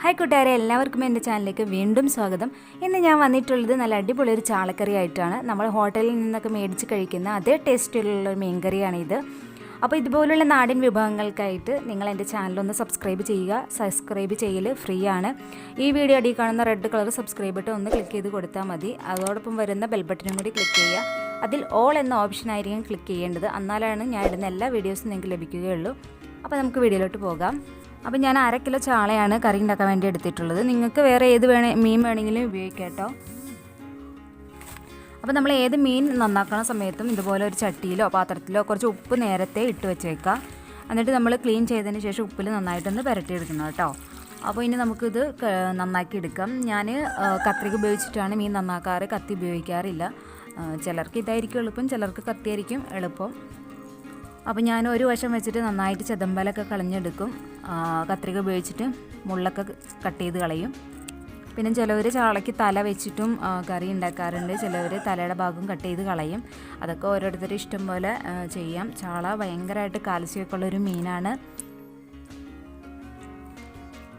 Hi കൂട്ടുകാരെ, എല്ലാവർക്കും എൻ്റെ ചാനലിലേക്ക് വീണ്ടും സ്വാഗതം. ഇന്ന് ഞാൻ വന്നിട്ടുള്ളത് നല്ല അടിപൊളി ഒരു ചാളക്കറി ആയിട്ടാണ്. നമ്മൾ ഹോട്ടലിൽ നിന്നൊക്കെ മേടിച്ച് കഴിക്കുന്ന അതേ ടേസ്റ്റിലുള്ള ഒരു മീൻകറിയാണ് ഇത്. അപ്പോൾ ഇതുപോലുള്ള നാടൻ വിഭവങ്ങൾക്കായിട്ട് നിങ്ങൾ എൻ്റെ ചാനലൊന്ന് സബ്സ്ക്രൈബ് ചെയ്യുക. സബ്സ്ക്രൈബ് ചെയ്യൽ ഫ്രീ ആണ്. ഈ വീഡിയോ അടിയിൽ കാണുന്ന റെഡ് കളർ സബ്സ്ക്രൈബ് ബട്ടൺ ഒന്ന് ക്ലിക്ക് ചെയ്ത് കൊടുത്താൽ മതി. അതോടൊപ്പം വരുന്ന ബെൽ ബട്ടണും കൂടി ക്ലിക്ക് ചെയ്യുക. അതിൽ ഓൾ എന്ന ഓപ്ഷൻ ആയിരിക്കും ക്ലിക്ക് ചെയ്യേണ്ടത്. എന്നാലാണ് ഞാൻ ഇടുന്ന എല്ലാ വീഡിയോസും നിങ്ങൾക്ക് ലഭിക്കുകയുള്ളൂ. അപ്പോൾ നമുക്ക് വീഡിയോയിലോട്ട് പോകാം. അപ്പോൾ ഞാൻ 1/2 കിലോ ചാളയാണ് കറി ഉണ്ടാക്കാൻ വേണ്ടി എടുത്തിട്ടുള്ളത്. നിങ്ങൾക്ക് വേറെ ഏത് മീൻ വേണമെങ്കിലും ഉപയോഗിക്കാം കേട്ടോ. അപ്പോൾ നമ്മൾ ഏത് മീൻ നന്നാക്കുന്ന സമയത്തും ഇതുപോലെ ഒരു ചട്ടിയിലോ പാത്രത്തിലോ കുറച്ച് ഉപ്പ് നേരത്തെ ഇട്ട് വെച്ചേക്കാം. എന്നിട്ട് നമ്മൾ ക്ലീൻ ചെയ്തതിന് ശേഷം ഉപ്പിൽ നന്നായിട്ടൊന്ന് പുരട്ടിയെടുക്കണം കേട്ടോ. അപ്പോൾ ഇനി നമുക്കിത് നന്നാക്കി എടുക്കാം. ഞാൻ കത്രിക ഉപയോഗിച്ചിട്ടാണ് മീൻ നന്നാക്കാറ്, കത്തി ഉപയോഗിക്കാറില്ല. ചിലർക്ക് ഇതായിരിക്കും എളുപ്പം, ചിലർക്ക് കത്തിയായിരിക്കും എളുപ്പം. അപ്പോൾ ഞാൻ ഒരു വശം വെച്ചിട്ട് നന്നായിട്ട് ചെതമ്പലൊക്കെ കളഞ്ഞെടുക്കും. കത്രിക ഉപയോഗിച്ചിട്ട് മുള്ളൊക്കെ കട്ട് ചെയ്ത് കളയും. പിന്നെ ചിലവർ ചാളയ്ക്ക് തല വെച്ചിട്ടും കറി ഉണ്ടാക്കാറുണ്ട്. ചിലവർ തലയുടെ ഭാഗം കട്ട് ചെയ്ത് കളയും. അതൊക്കെ ഓരോരുത്തരുടെ ഇഷ്ടം പോലെ ചെയ്യാം. ചാള ഭയങ്കരമായിട്ട് കാൽസ്യമൊക്കെ ഉള്ളൊരു മീനാണ്.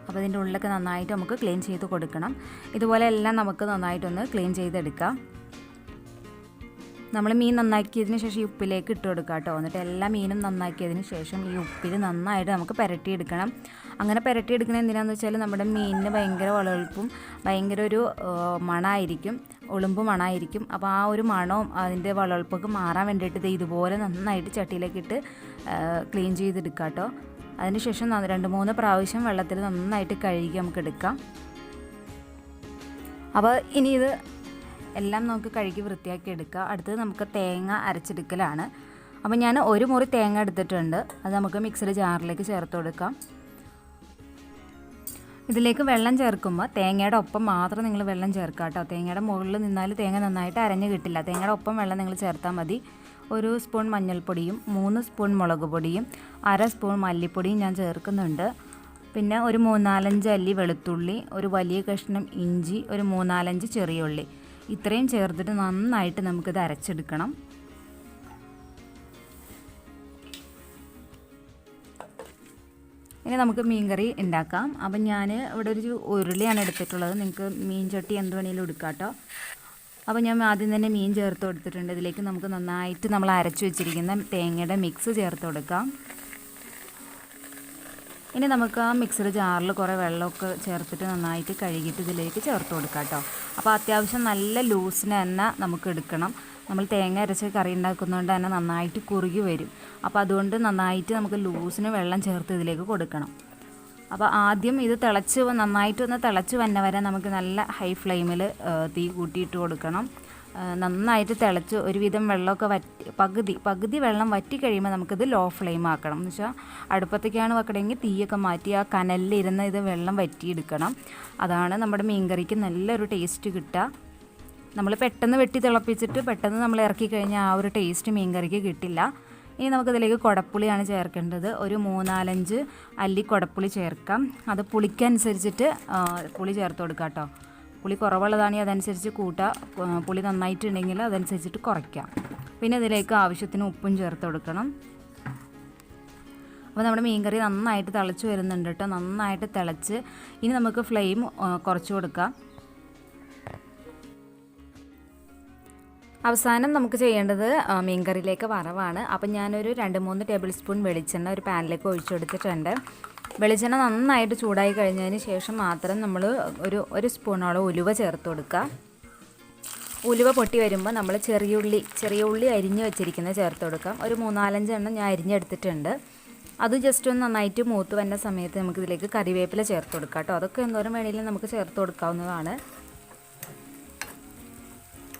അപ്പോൾ ഇതിൻ്റെ ഉള്ളിലൊക്കെ നന്നായിട്ട് നമുക്ക് ക്ലീൻ ചെയ്ത് കൊടുക്കണം. ഇതുപോലെ എല്ലാം നമുക്ക് നന്നായിട്ടൊന്ന് ക്ലീൻ ചെയ്തെടുക്കാം. നമ്മൾ മീൻ നന്നാക്കിയതിന് ശേഷം ഈ ഉപ്പിലേക്ക് ഇട്ട് കൊടുക്കുക കേട്ടോ. എന്നിട്ട് എല്ലാ മീനും നന്നാക്കിയതിന് ശേഷം ഈ ഉപ്പിൽ നന്നായിട്ട് നമുക്ക് പുരട്ടിയെടുക്കണം. അങ്ങനെ പുരട്ടിയെടുക്കുന്നത് എന്തിനാണെന്ന് വെച്ചാൽ നമ്മുടെ മീനിന് ഭയങ്കര വളവെളുപ്പും ഭയങ്കര ഒരു മണമായിരിക്കും, ഒളുമ്പ് മണമായിരിക്കും. അപ്പോൾ ആ ഒരു മണവും അതിൻ്റെ വളവെളുപ്പൊക്കെ മാറാൻ വേണ്ടിയിട്ട് ഇതുപോലെ നന്നായിട്ട് ചട്ടിയിലേക്ക് ഇട്ട് ക്ലീൻ ചെയ്തെടുക്കുക കേട്ടോ. അതിനുശേഷം 2-3 പ്രാവശ്യം വെള്ളത്തിൽ നന്നായിട്ട് കഴുകി നമുക്ക് എടുക്കാം. അപ്പോൾ ഇനി ഇത് എല്ലാം നമുക്ക് കഴുകി വൃത്തിയാക്കി എടുക്കുക. അടുത്തത് നമുക്ക് തേങ്ങ അരച്ചെടുക്കലാണ്. അപ്പോൾ ഞാൻ 1 മുറി തേങ്ങ എടുത്തിട്ടുണ്ട്. അത് നമുക്ക് മിക്സിയുടെ ജാറിലേക്ക് ചേർത്ത് കൊടുക്കാം. ഇതിലേക്ക് വെള്ളം ചേർക്കുമ്പോൾ തേങ്ങയുടെ ഒപ്പം മാത്രം നിങ്ങൾ വെള്ളം ചേർക്കുക കേട്ടോ. തേങ്ങയുടെ മുകളിൽ നിന്നാൽ തേങ്ങ നന്നായിട്ട് അരഞ്ഞ് കിട്ടില്ല. തേങ്ങയുടെ ഒപ്പം വെള്ളം നിങ്ങൾ ചേർത്താൽ മതി. 1 സ്പൂൺ മഞ്ഞൾപ്പൊടിയും 3 സ്പൂൺ മുളക് പൊടിയും 1/2 സ്പൂൺ മല്ലിപ്പൊടിയും ഞാൻ ചേർക്കുന്നുണ്ട്. പിന്നെ ഒരു 3-4 അല്ലി വെളുത്തുള്ളി, ഒരു വലിയ കഷ്ണം ഇഞ്ചി, ഒരു 3-4 ചെറിയ ഉള്ളി, ഇത്രയും ചേർത്തിട്ട് നന്നായിട്ട് നമുക്കിത് അരച്ചെടുക്കണം. ഇനി നമുക്ക് മീൻകറി ഉണ്ടാക്കാം. അപ്പം ഞാൻ ഇവിടെ ഒരു ഉരുളിയാണ് എടുത്തിട്ടുള്ളത്. നിങ്ങൾക്ക് മീൻ ചട്ടി എന്ത് വേണമെങ്കിലും എടുക്കാം കേട്ടോ. അപ്പോൾ ഞാൻ ആദ്യം തന്നെ മീൻ ചേർത്ത് കൊടുത്തിട്ടുണ്ട്. ഇതിലേക്ക് നമുക്ക് നന്നായിട്ട് നമ്മൾ അരച്ച് വെച്ചിരിക്കുന്ന തേങ്ങയുടെ മിക്സ് ചേർത്ത് കൊടുക്കാം. ഇനി നമുക്ക് ആ മിക്സിയുടെ ജാറിൽ കുറേ വെള്ളമൊക്കെ ചേർത്തിട്ട് നന്നായിട്ട് കഴുകിയിട്ട് ഇതിലേക്ക് ചേർത്ത് കൊടുക്കാം കേട്ടോ. അപ്പോൾ അത്യാവശ്യം നല്ല ലൂസിന് തന്നെ നമുക്ക് എടുക്കണം. നമ്മൾ തേങ്ങ അരച്ച് കറി ഉണ്ടാക്കുന്നതുകൊണ്ട് തന്നെ നന്നായിട്ട് കുറുകി വരും. അപ്പോൾ അതുകൊണ്ട് നന്നായിട്ട് നമുക്ക് ലൂസിന് വെള്ളം ചേർത്ത് ഇതിലേക്ക് കൊടുക്കണം. അപ്പോൾ ആദ്യം ഇത് നന്നായിട്ടൊന്ന് തിളച്ച് വന്ന വരെ നമുക്ക് നല്ല ഹൈ ഫ്ലെയിമിൽ തീ കൂട്ടിയിട്ട് കൊടുക്കണം. നന്നായിട്ട് തിളച്ച് ഒരുവിധം വെള്ളമൊക്കെ പകുതി വെള്ളം വറ്റി കഴിയുമ്പോൾ നമുക്കിത് ലോ ഫ്ലെയിം ആക്കണം. എന്ന് വെച്ചാൽ അടുപ്പത്തേക്കാണ് വെക്കണമെങ്കിൽ തീയൊക്കെ മാറ്റി ആ കനലിലിരുന്ന് ഇത് വെള്ളം വറ്റിയെടുക്കണം. അതാണ് നമ്മുടെ മീൻകറിക്ക് നല്ലൊരു ടേസ്റ്റ് കിട്ടുക. നമ്മൾ പെട്ടെന്ന് വെട്ടി തിളപ്പിച്ചിട്ട് പെട്ടെന്ന് നമ്മൾ ഇറക്കി കഴിഞ്ഞാൽ ആ ഒരു ടേസ്റ്റ് മീൻകറിക്ക് കിട്ടില്ല. ഇനി നമുക്കിതിലേക്ക് കുടപ്പുളിയാണ് ചേർക്കേണ്ടത്. ഒരു 3-4 അല്ലി കുടപ്പുളി ചേർക്കാം. അത് പുളിക്കനുസരിച്ചിട്ട് പുളി ചേർത്ത് കൊടുക്കാം കേട്ടോ. പുളി കുറവുള്ളതാണെങ്കിൽ അതനുസരിച്ച് കൂട്ടുക, പുളി നന്നായിട്ടുണ്ടെങ്കിൽ അതനുസരിച്ചിട്ട് കുറയ്ക്കാം. പിന്നെ ഇതിലേക്ക് ആവശ്യത്തിന് ഉപ്പും ചേർത്ത് കൊടുക്കണം. അപ്പോൾ നമ്മുടെ മീൻകറി നന്നായിട്ട് തിളച്ച് വരുന്നുണ്ട് കേട്ടോ. നന്നായിട്ട് തിളച്ച് ഇനി നമുക്ക് ഫ്ലെയിം കുറച്ച് കൊടുക്കാം. അവസാനം നമുക്ക് ചെയ്യേണ്ടത് മീൻകറിയിലേക്ക് വറവാണ്. അപ്പം ഞാനൊരു 2-3 ടേബിൾ സ്പൂൺ വെളിച്ചെണ്ണ ഒരു പാനിലേക്ക് ഒഴിച്ചു കൊടുത്തിട്ടുണ്ട്. വെളിച്ചെണ്ണ നന്നായിട്ട് ചൂടായി കഴിഞ്ഞതിന് ശേഷം മാത്രം നമ്മൾ ഒരു സ്പൂണോളം ഉലുവ ചേർത്ത് കൊടുക്കുക. ഉലുവ പൊട്ടി വരുമ്പോൾ നമ്മൾ ചെറിയ ഉള്ളി അരിഞ്ഞ് വെച്ചിരിക്കുന്നത് ചേർത്ത് കൊടുക്കാം. ഒരു 3-4 എണ്ണം ഞാൻ അരിഞ്ഞെടുത്തിട്ടുണ്ട്. അത് ജസ്റ്റ് ഒന്ന് നന്നായിട്ട് മൂത്ത് വരുന്ന സമയത്ത് നമുക്കിതിലേക്ക് കറിവേപ്പില ചേർത്ത് കൊടുക്കാം കേട്ടോ. അതൊക്കെ എന്തോരം വേണമെങ്കിലും നമുക്ക് ചേർത്ത് കൊടുക്കാവുന്നതാണ്.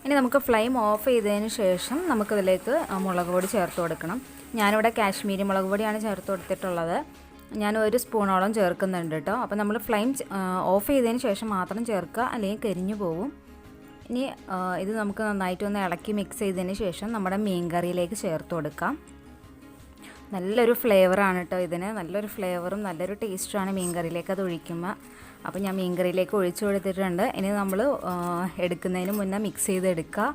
ഇനി നമുക്ക് ഫ്ലെയിം ഓഫ് ചെയ്തതിന് ശേഷം നമുക്കിതിലേക്ക് മുളക് പൊടി ചേർത്ത് കൊടുക്കണം. ഞാനിവിടെ കാശ്മീരി മുളക് പൊടിയാണ് ചേർത്ത് കൊടുത്തിട്ടുള്ളത്. ഞാൻ 1 സ്പൂണോളം ചേർക്കുന്നുണ്ട് കേട്ടോ. അപ്പോൾ നമ്മൾ ഫ്ലെയിം ഓഫ് ചെയ്തതിന് ശേഷം മാത്രം ചേർക്കുക, അല്ലെങ്കിൽ കരിഞ്ഞു പോകും. ഇനി ഇത് നമുക്ക് നന്നായിട്ടൊന്ന് ഇളക്കി മിക്സ് ചെയ്തതിന് ശേഷം നമ്മുടെ മീൻ കറിയിലേക്ക് ചേർത്ത് കൊടുക്കാം. നല്ലൊരു ഫ്ലേവറാണ് കേട്ടോ ഇതിന്. നല്ലൊരു ഫ്ലേവറും നല്ലൊരു ടേസ്റ്റുമാണ് മീൻ കറിയിലേക്ക് അത് ഒഴിക്കുമ്പോൾ. അപ്പോൾ ഞാൻ മീൻ കറിയിലേക്ക് ഒഴിച്ചു കൊടുത്തിട്ടുണ്ട്. ഇനി നമ്മൾ എടുക്കുന്നതിന് മുന്നേ മിക്സ് ചെയ്തെടുക്കുക.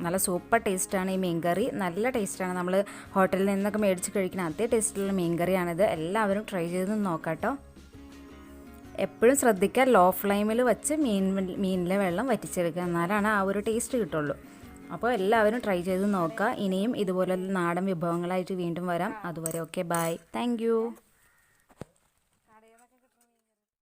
നല്ല സൂപ്പർ ടേസ്റ്റാണ് ഈ മീൻ കറി. നല്ല ടേസ്റ്റാണ്. നമ്മൾ ഹോട്ടലിൽ നിന്നൊക്കെ മേടിച്ച് കഴിക്കുന്ന അതേ ടേസ്റ്റിലുള്ള മീൻ കറിയാണിത്. എല്ലാവരും ട്രൈ ചെയ്ത് നോക്കാം കേട്ടോ. എപ്പോഴും ശ്രദ്ധിക്കുക, ലോ ഫ്ലെയിമിൽ വെച്ച് മീനിലെ വെള്ളം വറ്റിച്ചെടുക്കുക, എന്നാലാണ് ആ ഒരു ടേസ്റ്റ് കിട്ടുള്ളൂ. അപ്പോൾ എല്ലാവരും ട്രൈ ചെയ്ത് നോക്കുക. ഇനിയും ഇതുപോലെ നാടൻ വിഭവങ്ങളായിട്ട് വീണ്ടും വരാം. അതുവരെ ഓക്കെ, ബൈ, താങ്ക്